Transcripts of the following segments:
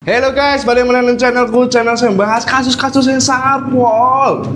Halo guys, balik lagi di channelku. Channel saya membahas kasus-kasus yang sangat wow.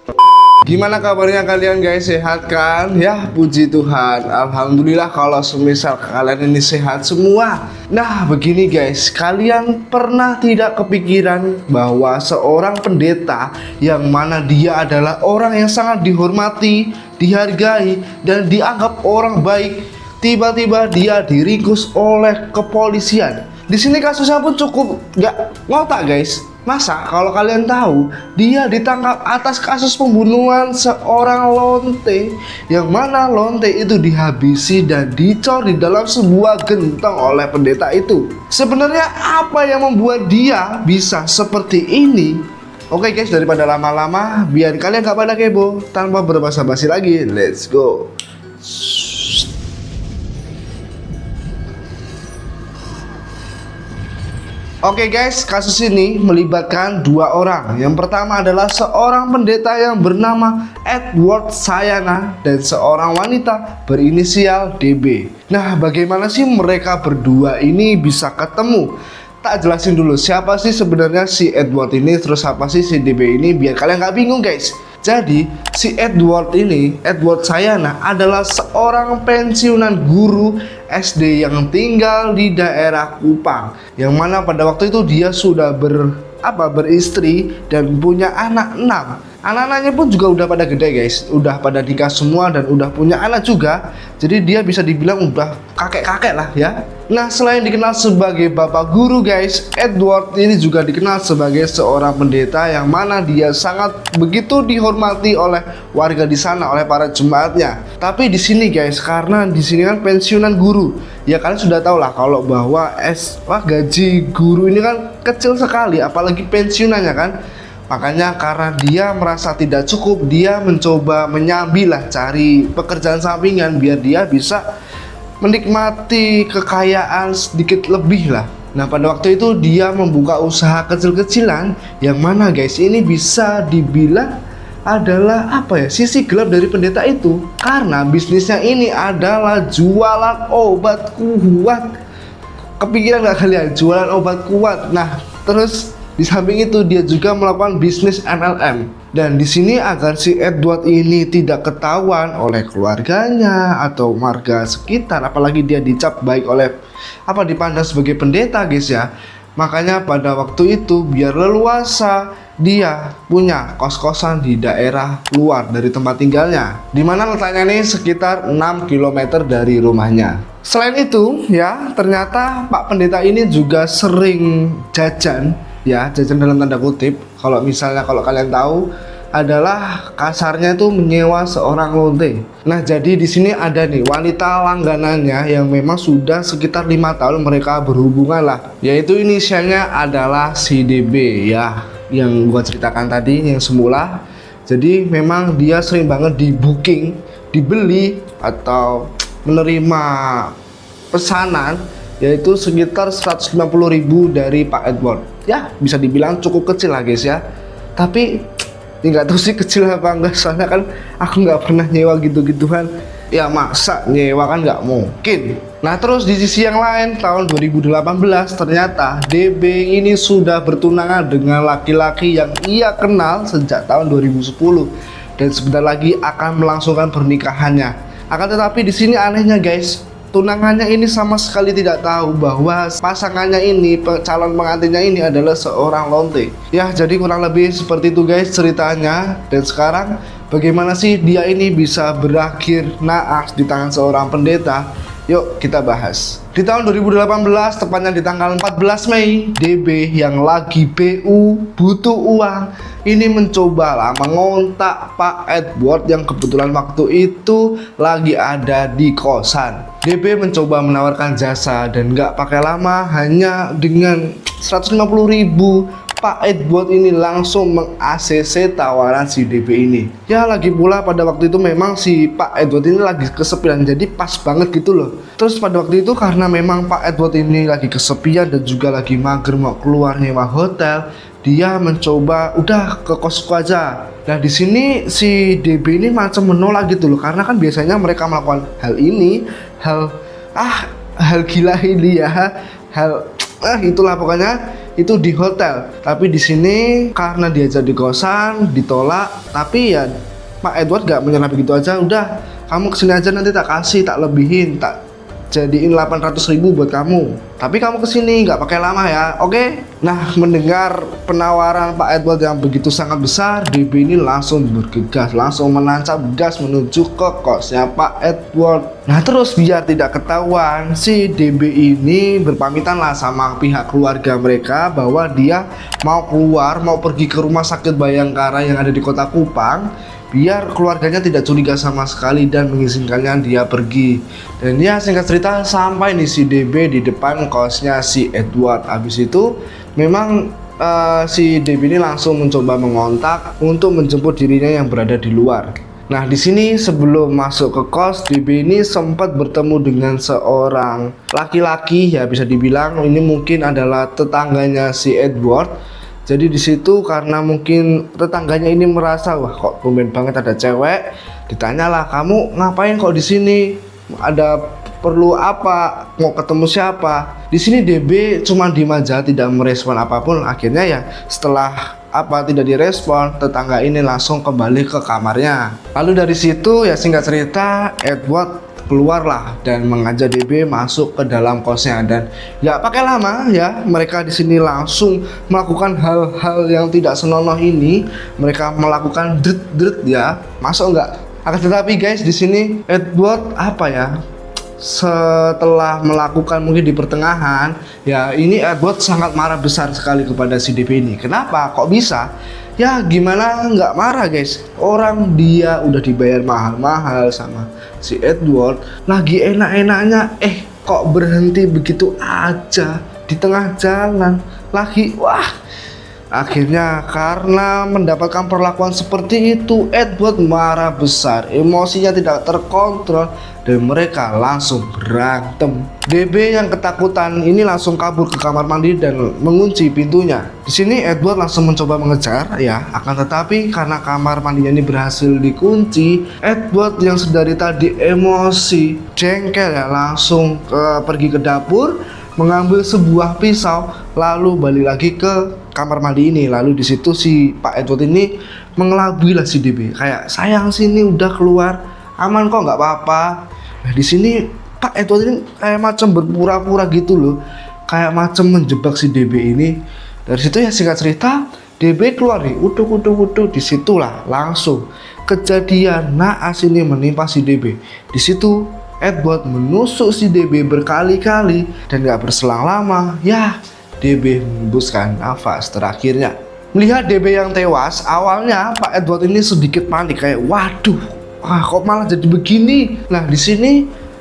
Gimana kabarnya kalian guys? Sehat kan? Ya puji Tuhan. Alhamdulillah kalau semisal kalian ini sehat semua. Nah begini guys, kalian pernah tidak kepikiran bahwa seorang pendeta yang mana dia adalah orang yang sangat dihormati, dihargai, dan dianggap orang baik, tiba-tiba dia diringkus oleh kepolisian. Di sini kasusnya pun cukup nggak ngotak guys. Masa kalau kalian tahu dia ditangkap atas kasus pembunuhan seorang lonte, yang mana lonte itu dihabisi dan dicor di dalam sebuah gentong oleh pendeta itu. Sebenarnya apa yang membuat dia bisa seperti ini? Oke guys, daripada lama-lama, biar kalian gak pada kepo, tanpa berbasa-basi lagi, let's go. Oke guys, kasus ini melibatkan dua orang. Yang pertama adalah seorang pendeta yang bernama Edward Sayana dan seorang wanita berinisial DB. Nah, bagaimana sih mereka berdua ini bisa ketemu? Tak jelasin dulu siapa sih sebenarnya si Edward ini, terus siapa sih si DB ini, biar kalian gak bingung guys. Jadi si Edward ini, Edward Sayana, adalah seorang pensiunan guru SD yang tinggal di daerah Kupang, yang mana pada waktu itu dia sudah beristri dan punya anak 6. Anak-anaknya pun juga udah pada gede guys, udah pada nikah semua dan udah punya anak juga. Jadi dia bisa dibilang udah kakek-kakek lah ya. Nah, selain dikenal sebagai bapak guru guys, Edward ini juga dikenal sebagai seorang pendeta yang mana dia sangat begitu dihormati oleh warga di sana, oleh para jemaatnya. Tapi di sini guys, karena di sini kan pensiunan guru, ya kalian sudah tahu lah kalau bahwa gaji guru ini kan kecil sekali, apalagi pensiunannya kan. Makanya karena dia merasa tidak cukup, dia mencoba menyambi lah, cari pekerjaan sampingan biar dia bisa menikmati kekayaan sedikit lebih lah. Nah, pada waktu itu dia membuka usaha kecil-kecilan, yang mana guys ini bisa dibilang adalah sisi gelap dari pendeta itu, karena bisnisnya ini adalah jualan obat kuat. Kepikiran gak kalian jualan obat kuat? Nah, terus di samping itu dia juga melakukan bisnis MLM. Dan di sini agar si Edward ini tidak ketahuan oleh keluarganya atau warga sekitar, apalagi dia dicap baik oleh dipandang sebagai pendeta guys ya. Makanya pada waktu itu biar leluasa dia punya kos-kosan di daerah luar dari tempat tinggalnya, dimana letaknya ini sekitar 6 km dari rumahnya. Selain itu ya, ternyata Pak Pendeta ini juga sering jajan dalam tanda kutip. Kalau kalian tahu adalah kasarnya itu menyewa seorang lonte. Nah, jadi di sini ada nih wanita langganannya yang memang sudah sekitar 5 tahun mereka berhubungan lah, yaitu inisialnya adalah si DB ya, yang gua ceritakan tadi yang semula. Jadi memang dia sering banget di booking, dibeli atau menerima pesanan, yaitu sekitar 150.000 dari Pak Edward. Ya bisa dibilang cukup kecil lah guys ya. Tapi nggak tahu sih kecil apa enggak, soalnya kan aku nggak pernah nyewa gitu-gituan. Ya masa nyewa kan nggak mungkin. Nah, terus di sisi yang lain tahun 2018 ternyata DB ini sudah bertunangan dengan laki-laki yang ia kenal sejak tahun 2010 dan sebentar lagi akan melangsungkan pernikahannya. Akan tetapi di sini anehnya guys, tunangannya ini sama sekali tidak tahu bahwa pasangannya ini, calon pengantinnya ini adalah seorang lonte. Ya, jadi kurang lebih seperti itu guys ceritanya. Dan sekarang bagaimana sih dia ini bisa berakhir naas di tangan seorang pendeta? Yuk kita bahas. Di tahun 2018, tepatnya di tanggal 14 Mei, DB yang lagi BU butuh uang ini mencoba lah mengontak Pak Edward yang kebetulan waktu itu lagi ada di kosan. DB mencoba menawarkan jasa dan gak pakai lama, hanya dengan 150.000 Pak Edward ini langsung meng-ACC tawaran si DB ini. Ya lagi pula pada waktu itu memang si Pak Edward ini lagi kesepian, jadi pas banget gitu loh. Terus pada waktu itu karena memang Pak Edward ini lagi kesepian dan juga lagi mager mau keluar nyewa hotel, dia mencoba udah ke kosku aja. Nah di sini si DB ini macam menolak gitu loh, karena kan biasanya mereka melakukan hal ini, hal gila ini ya, itulah pokoknya itu di hotel. Tapi di sini karena diajak di kosan ditolak, tapi ya Pak Edward gak menyerah begitu aja. Udah, kamu kesini aja, nanti tak kasih, tak lebihin, tak jadiin 800.000 buat kamu. Tapi kamu kesini nggak pakai lama ya, oke? Nah, mendengar penawaran Pak Edward yang begitu sangat besar, DB ini langsung bergegas, langsung menancap gas menuju ke kosnya Pak Edward. Nah, terus biar tidak ketahuan, si DB ini berpamitan lah sama pihak keluarga mereka bahwa dia mau keluar, mau pergi ke rumah sakit Bayangkara yang ada di kota Kupang, biar keluarganya tidak curiga sama sekali dan mengizinkannya dia pergi. Dan ya singkat cerita sampai nih si DB di depan kosnya si Edward. Habis itu memang si DB ini langsung mencoba mengontak untuk menjemput dirinya yang berada di luar. Nah, di sini sebelum masuk ke kos, DB ini sempat bertemu dengan seorang laki-laki, ya bisa dibilang ini mungkin adalah tetangganya si Edward. Jadi di situ karena mungkin tetangganya ini merasa, wah kok tumben banget ada cewek, ditanyalah, kamu ngapain kok di sini? Ada perlu apa? Mau ketemu siapa? Di sini DB cuma diem aja, tidak merespon apapun. Akhirnya ya setelah tidak direspon, tetangga ini langsung kembali ke kamarnya. Lalu dari situ ya singkat cerita Edward keluarlah dan mengajak DB masuk ke dalam kosnya. Dan ya pakai lama ya, mereka di sini langsung melakukan hal-hal yang tidak senonoh ini. Mereka melakukan dret ya, masuk enggak? Akan tetapi guys, di sini Edward setelah melakukan mungkin di pertengahan ya, ini Edward sangat marah besar sekali kepada si DB ini. Kenapa kok bisa? Ya gimana nggak marah guys, orang dia udah dibayar mahal-mahal sama si Edward, lagi enak-enaknya kok berhenti begitu aja di tengah jalan lagi. Wah, akhirnya karena mendapatkan perlakuan seperti itu, Edward marah besar, emosinya tidak terkontrol dan mereka langsung berantem. DB yang ketakutan ini langsung kabur ke kamar mandi dan mengunci pintunya. Di sini Edward langsung mencoba mengejar ya, akan tetapi karena kamar mandinya ini berhasil dikunci, Edward yang sedari tadi emosi, jengkel ya, langsung pergi ke dapur, mengambil sebuah pisau, lalu balik lagi ke kamar mandi ini. Lalu di situ si Pak Edward ini mengelabui lah si DB, kayak sayang sini udah keluar, aman kok, nggak apa-apa. Nah di sini Pak Edward ini kayak macam berpura-pura gitu loh, kayak macam menjebak si DB ini. Dari situ ya singkat cerita DB keluar nih, uduk. Disitulah langsung kejadian naas ini menimpa si DB. Di situ Edward menusuk si DB berkali-kali dan gak berselang lama ya DB menghembuskan nafas terakhirnya. Melihat DB yang tewas, awalnya Pak Edward ini sedikit panik, kayak waduh, kok malah jadi begini. Nah di sini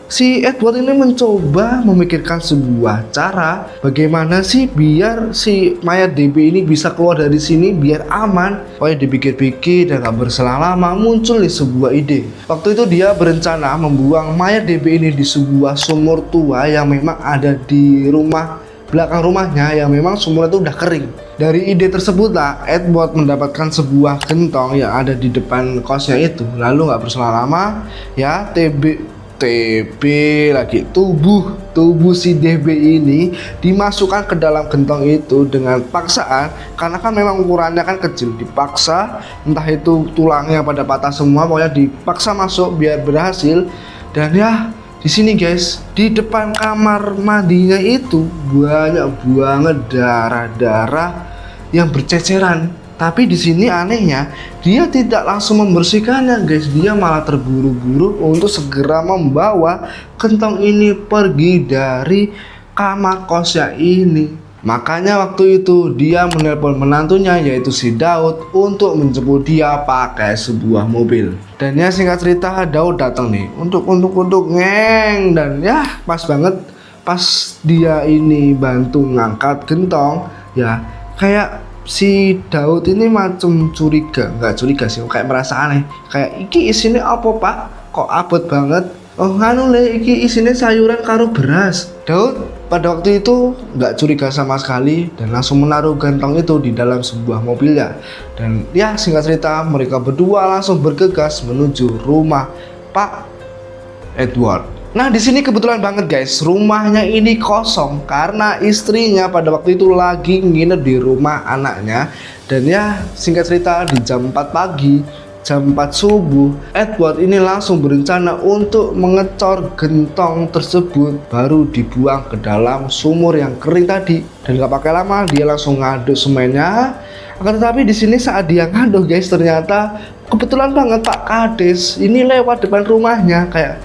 si Edward ini mencoba memikirkan sebuah cara bagaimana sih biar si mayat DB ini bisa keluar dari sini biar aman. Pokoknya dipikir-pikir dan gak berselang lama muncul nih sebuah ide. Waktu itu dia berencana membuang mayat DB ini di sebuah sumur tua yang memang ada di rumah belakang rumahnya, yang memang sumur itu udah kering. Dari ide tersebut lah Edward mendapatkan sebuah gentong yang ada di depan kosnya itu. Lalu gak berselang lama ya TB lagi tubuh si DB ini dimasukkan ke dalam gentong itu dengan paksaan, karena kan memang ukurannya kan kecil, dipaksa, entah itu tulangnya pada patah semua, pokoknya dipaksa masuk biar berhasil. Dan ya di sini guys, di depan kamar mandinya itu banyak banget darah yang berceceran. Tapi di sini anehnya dia tidak langsung membersihkannya guys, dia malah terburu-buru untuk segera membawa gentong ini pergi dari kamar kosnya ini. Makanya waktu itu dia menelpon menantunya yaitu si Daud untuk menjemput dia pakai sebuah mobil. Dan ya singkat cerita Daud datang nih untuk ngeng, dan ya pas banget pas dia ini bantu ngangkat gentong ya, kayak si Daud ini macam nggak curiga sih, kayak merasa aneh, kayak iki isinya apa pak, kok abot banget. Oh nganu le, iki isinya sayuran karo beras. Daud pada waktu itu nggak curiga sama sekali dan langsung menaruh gentong itu di dalam sebuah mobilnya. Dan ya singkat cerita mereka berdua langsung bergegas menuju rumah Pak Edward. Nah, di sini kebetulan banget guys, rumahnya ini kosong karena istrinya pada waktu itu lagi nginep di rumah anaknya. Dan ya, singkat cerita di jam 4 pagi, jam 4 subuh, Edward ini langsung berencana untuk mengecor gentong tersebut, baru dibuang ke dalam sumur yang kering tadi. Dan gak pakai lama, dia langsung ngaduk semennya. Akan tetapi di sini saat dia ngaduk guys, ternyata kebetulan banget Pak Kades ini lewat depan rumahnya kayak,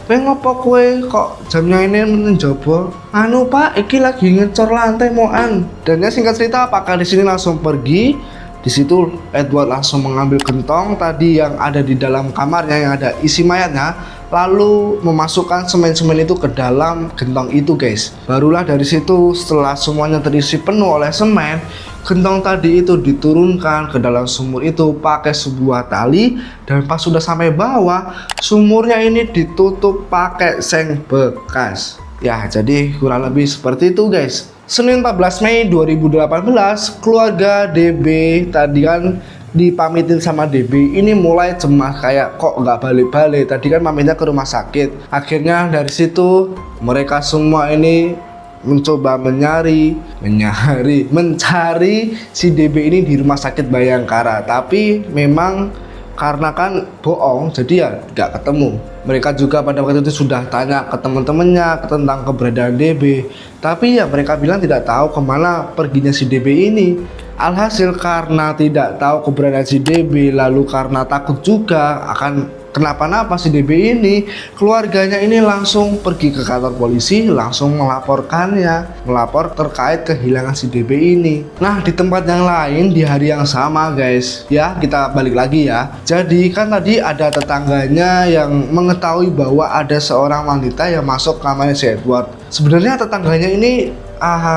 ngopo kue kok jamnya ini menjobo? Anu Pak, iki lagi ngecor lantai moan. Dan ya singkat cerita Pak Kades ini langsung pergi. Di situ Edward langsung mengambil gentong tadi yang ada di dalam kamarnya yang ada isi mayatnya, lalu memasukkan semen-semen itu ke dalam gentong itu guys. Barulah dari situ setelah semuanya terisi penuh oleh semen, gentong tadi itu diturunkan ke dalam sumur itu pakai sebuah tali. Dan pas sudah sampai bawah, sumurnya ini ditutup pakai seng bekas. Ya, jadi kurang lebih seperti itu guys. Senin 14 Mei 2018, keluarga DB tadi kan dipamitin sama DB ini mulai cemas kayak kok nggak balik-balik. Tadi kan pamitnya ke rumah sakit. Akhirnya dari situ mereka semua ini mencoba mencari si DB ini di rumah sakit Bayangkara. Tapi memang karena kan bohong, jadi ya nggak ketemu. Mereka juga pada waktu itu sudah tanya ke teman-temannya tentang keberadaan DB, tapi ya mereka bilang tidak tahu kemana perginya si DB ini. Alhasil karena tidak tahu keberadaan si DB, lalu karena takut juga akan kenapa-napa si DB ini, keluarganya ini langsung pergi ke kantor polisi, langsung melapor terkait kehilangan si DB ini. Nah, di tempat yang lain di hari yang sama guys, ya kita balik lagi ya. Jadi kan tadi ada tetangganya yang mengetahui bahwa ada seorang wanita yang masuk kamarnya si Edward. Sebenarnya tetangganya ini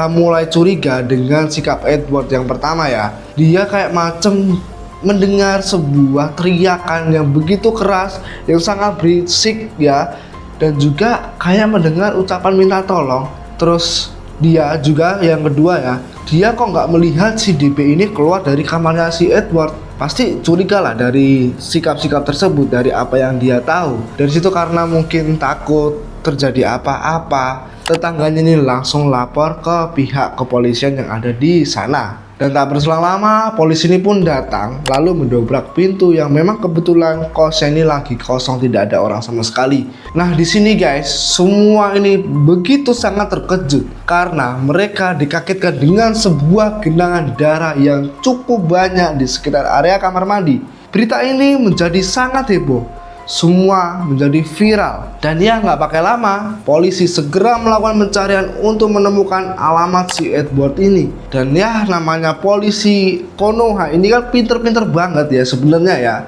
mulai curiga dengan sikap Edward yang pertama ya. Dia kayak macem mendengar sebuah teriakan yang begitu keras, yang sangat berisik ya, dan juga kayak mendengar ucapan minta tolong. Terus dia juga yang kedua ya, dia kok nggak melihat si DB ini keluar dari kamarnya si Edward. Pasti curiga lah dari sikap-sikap tersebut, dari apa yang dia tahu. Dari situ karena mungkin takut terjadi apa-apa, tetangganya ini langsung lapor ke pihak kepolisian yang ada di sana. Dan tak berselang lama, polisi ini pun datang lalu mendobrak pintu yang memang kebetulan kosnya ini lagi kosong, tidak ada orang sama sekali. Nah, di sini guys, semua ini begitu sangat terkejut karena mereka dikagetkan dengan sebuah genangan darah yang cukup banyak di sekitar area kamar mandi. Berita ini menjadi sangat heboh. Semua menjadi viral. Dan ya nggak pakai lama, polisi segera melakukan pencarian untuk menemukan alamat si Edward ini. Dan ya namanya polisi Konoha ini kan pinter-pinter banget ya sebenarnya ya.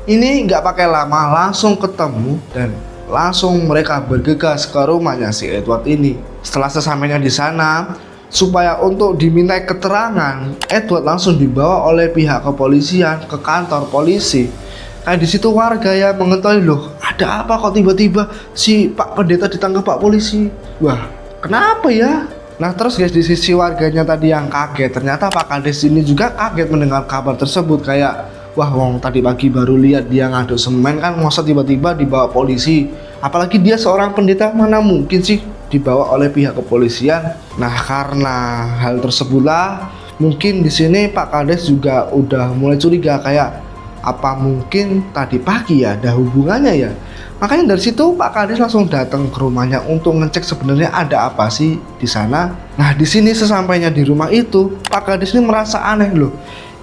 Ini nggak pakai lama langsung ketemu dan langsung mereka bergegas ke rumahnya si Edward ini. Setelah sesampainya di sana, supaya untuk dimintai keterangan, Edward langsung dibawa oleh pihak kepolisian ke kantor polisi. Di situ warga ya mengetahui, loh ada apa kok tiba-tiba si Pak Pendeta ditangkap Pak Polisi. Wah, kenapa ya? Nah terus guys, di sisi warganya tadi yang kaget, ternyata Pak Kades ini juga kaget mendengar kabar tersebut. Kayak, wah wong tadi pagi baru lihat dia ngaduk semen kan, masa tiba-tiba dibawa polisi. Apalagi dia seorang pendeta, mana mungkin sih dibawa oleh pihak kepolisian. Nah karena hal tersebutlah mungkin di sini Pak Kades juga udah mulai curiga, kayak apa mungkin tadi pagi ya ada hubungannya ya. Makanya dari situ Pak Kades langsung datang ke rumahnya untuk ngecek sebenarnya ada apa sih di sana. Nah di sini sesampainya di rumah itu, Pak Kades ini merasa aneh loh.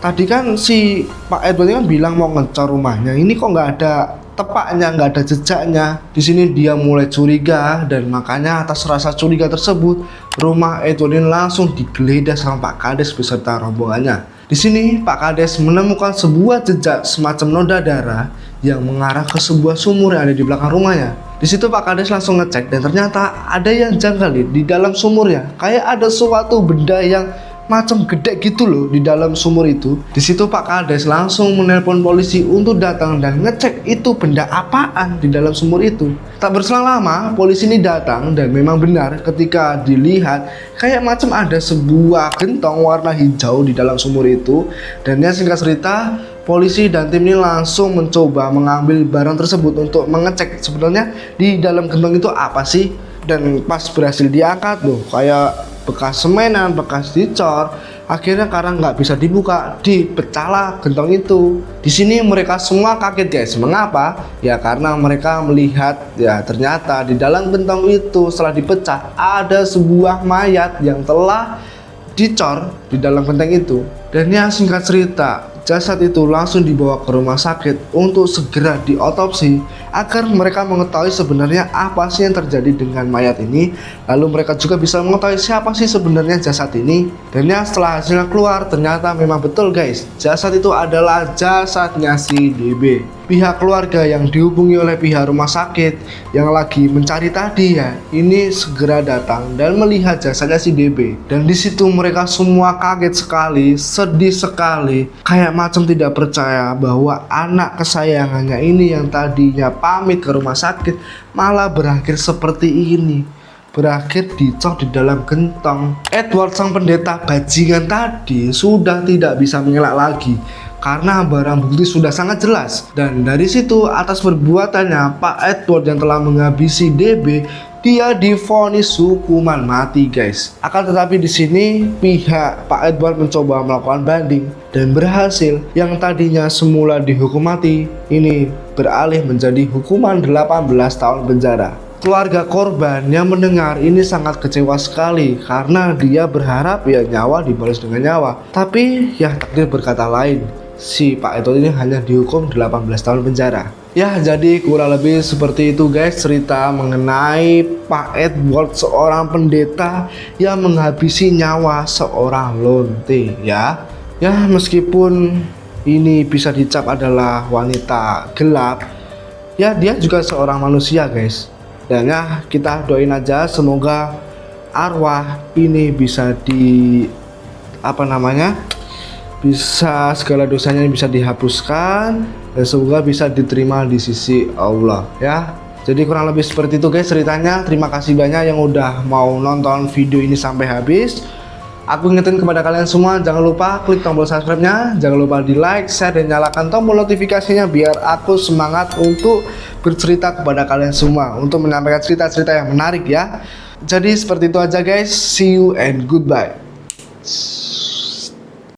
Tadi kan si Pak Edward ini kan bilang mau ngecor rumahnya, ini kok nggak ada tepaknya, nggak ada jejaknya. Di sini dia mulai curiga dan makanya atas rasa curiga tersebut, rumah Edward ini langsung digeledah sama Pak Kades beserta rombongannya. Di sini Pak Kades menemukan sebuah jejak semacam noda darah yang mengarah ke sebuah sumur yang ada di belakang rumahnya. Di situ Pak Kades langsung ngecek dan ternyata ada yang janggal di dalam sumurnya. Kayak ada suatu benda yang macam gede gitu loh di dalam sumur itu. Di situ Pak Kades langsung menelpon polisi untuk datang dan ngecek itu benda apaan di dalam sumur itu. Tak berselang lama, polisi ini datang dan memang benar ketika dilihat kayak macam ada sebuah gentong warna hijau di dalam sumur itu. Dan ya singkat cerita, polisi dan tim ini langsung mencoba mengambil barang tersebut untuk mengecek sebenarnya di dalam gentong itu apa sih. Dan pas berhasil diangkat loh, kayak bekas semenan, bekas dicor. Akhirnya karena nggak bisa dibuka, dipecahlah gentong itu. Di sini mereka semua kaget guys. Mengapa? Ya karena mereka melihat ya ternyata di dalam gentong itu setelah dipecah ada sebuah mayat yang telah dicor di dalam genteng itu. Dan ya singkat cerita, jasad itu langsung dibawa ke rumah sakit untuk segera diotopsi agar mereka mengetahui sebenarnya apa sih yang terjadi dengan mayat ini. Lalu mereka juga bisa mengetahui siapa sih sebenarnya jasad ini. Dan ya setelah hasilnya keluar, ternyata memang betul guys, jasad itu adalah jasadnya si DB. Pihak keluarga yang dihubungi oleh pihak rumah sakit yang lagi mencari tadi ya, ini segera datang dan melihat jasadnya si DB. Dan di situ mereka semua kaget sekali, sedih sekali, kayak macam tidak percaya bahwa anak kesayangannya ini yang tadinya pamit ke rumah sakit malah berakhir seperti ini, berakhir dicor di dalam gentong. Edward sang pendeta bajingan tadi sudah tidak bisa mengelak lagi karena barang bukti sudah sangat jelas. Dan dari situ atas perbuatannya Pak Edward yang telah menghabisi DB, dia divonis hukuman mati guys. Akan tetapi di sini pihak Pak Edward mencoba melakukan banding dan berhasil. Yang tadinya semula dihukum mati ini beralih menjadi hukuman 18 tahun penjara. Keluarga korban yang mendengar ini sangat kecewa sekali karena dia berharap ya nyawa dibalas dengan nyawa. Tapi ya takdir berkata lain. Si Pak Edward ini hanya dihukum 18 tahun penjara. Ya jadi kurang lebih seperti itu guys cerita mengenai Pak Edward, seorang pendeta yang menghabisi nyawa seorang lonte ya. Ya meskipun ini bisa dicap adalah wanita gelap, ya dia juga seorang manusia guys. Dan ya kita doain aja semoga arwah ini bisa bisa segala dosanya bisa dihapuskan dan semoga bisa diterima di sisi Allah ya. Jadi kurang lebih seperti itu guys ceritanya. Terima kasih banyak yang udah mau nonton video ini sampai habis. Aku ingetin kepada kalian semua, jangan lupa klik tombol subscribe-nya, jangan lupa di like, share, dan nyalakan tombol notifikasinya biar aku semangat untuk bercerita kepada kalian semua, untuk menyampaikan cerita-cerita yang menarik ya. Jadi seperti itu aja guys, see you and goodbye.